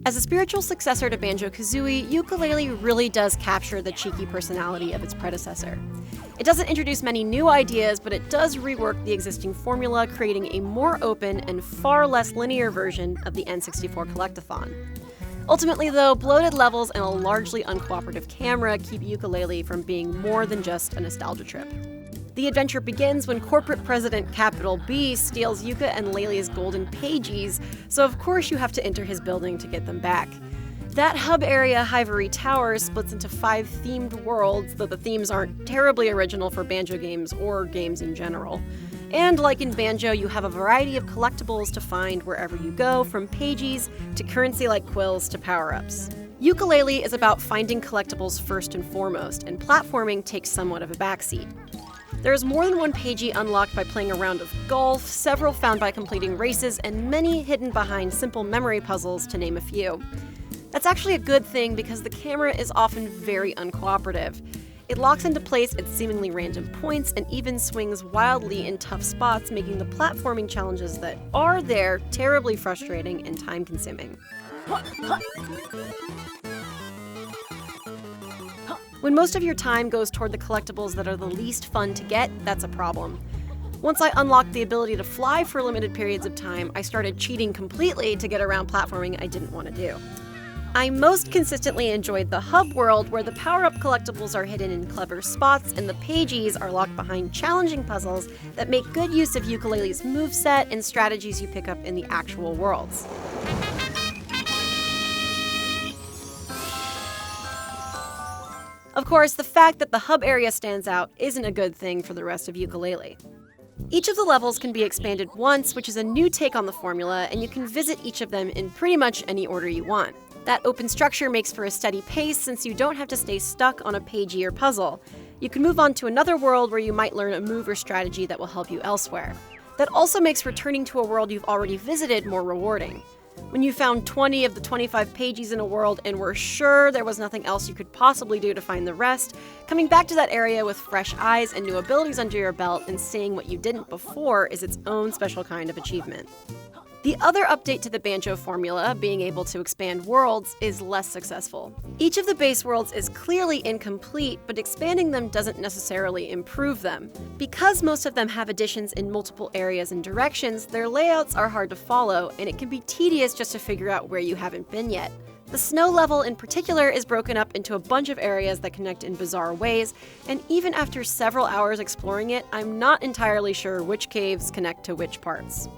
As a spiritual successor to Banjo-Kazooie, Yooka-Laylee really does capture the cheeky personality of its predecessor. It doesn't introduce many new ideas, but it does rework the existing formula, creating a more open and far less linear version of the N64 collect-a-thon. Ultimately, though, bloated levels and a largely uncooperative camera keep Yooka-Laylee from being more than just a nostalgia trip. The adventure begins when corporate president Capital B steals Yooka and Laylee's golden pages, so of course you have to enter his building to get them back. That hub area, Hivory Towers, splits into 5 themed worlds, though the themes aren't terribly original for Banjo games or games in general. And like in Banjo, you have a variety of collectibles to find wherever you go, from pages to currency like quills to power-ups. Yooka-Laylee is about finding collectibles first and foremost, and platforming takes somewhat of a backseat. There is more than one pagey unlocked by playing a round of golf, several found by completing races, and many hidden behind simple memory puzzles, to name a few. That's actually a good thing because the camera is often very uncooperative. It locks into place at seemingly random points and even swings wildly in tough spots, making the platforming challenges that are there terribly frustrating and time-consuming. When most of your time goes toward the collectibles that are the least fun to get, that's a problem. Once I unlocked the ability to fly for limited periods of time, I started cheating completely to get around platforming I didn't want to do. I most consistently enjoyed the hub world, where the power-up collectibles are hidden in clever spots and the pages are locked behind challenging puzzles that make good use of Yooka-Laylee's moveset and strategies you pick up in the actual worlds. Of course, the fact that the hub area stands out isn't a good thing for the rest of Yooka-Laylee. Each of the levels can be expanded once, which is a new take on the formula, and you can visit each of them in pretty much any order you want. That open structure makes for a steady pace since you don't have to stay stuck on a pagey or puzzle. You can move on to another world where you might learn a move or strategy that will help you elsewhere. That also makes returning to a world you've already visited more rewarding. When you found 20 of the 25 pages in a world and were sure there was nothing else you could possibly do to find the rest, coming back to that area with fresh eyes and new abilities under your belt and seeing what you didn't before is its own special kind of achievement. The other update to the Banjo formula, being able to expand worlds, is less successful. Each of the base worlds is clearly incomplete, but expanding them doesn't necessarily improve them. Because most of them have additions in multiple areas and directions, their layouts are hard to follow, and it can be tedious just to figure out where you haven't been yet. The snow level in particular is broken up into a bunch of areas that connect in bizarre ways, and even after several hours exploring it, I'm not entirely sure which caves connect to which parts.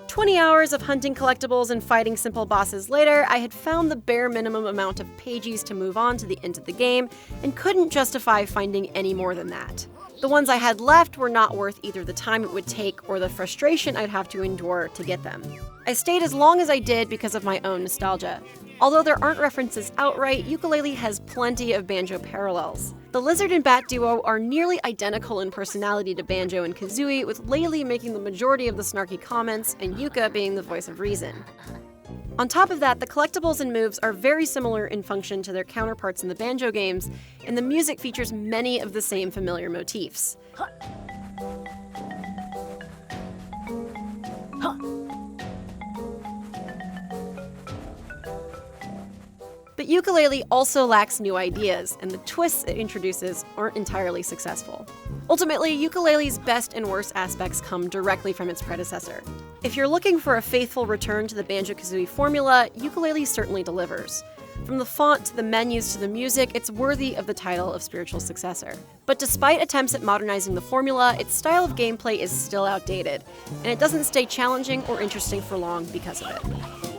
20 hours of hunting collectibles and fighting simple bosses later, I had found the bare minimum amount of pages to move on to the end of the game, and couldn't justify finding any more than that. The ones I had left were not worth either the time it would take or the frustration I'd have to endure to get them. I stayed as long as I did because of my own nostalgia. Although there aren't references outright, Yooka-Laylee has plenty of Banjo parallels. The lizard and bat duo are nearly identical in personality to Banjo and Kazooie, with Laylee making the majority of the snarky comments and Yooka being the voice of reason. On top of that, the collectibles and moves are very similar in function to their counterparts in the Banjo games, and the music features many of the same familiar motifs. But Yooka-Laylee also lacks new ideas, and the twists it introduces aren't entirely successful. Ultimately, Yooka-Laylee's best and worst aspects come directly from its predecessor. If you're looking for a faithful return to the Banjo-Kazooie formula, Yooka-Laylee certainly delivers. From the font to the menus to the music, it's worthy of the title of spiritual successor. But despite attempts at modernizing the formula, its style of gameplay is still outdated, and it doesn't stay challenging or interesting for long because of it.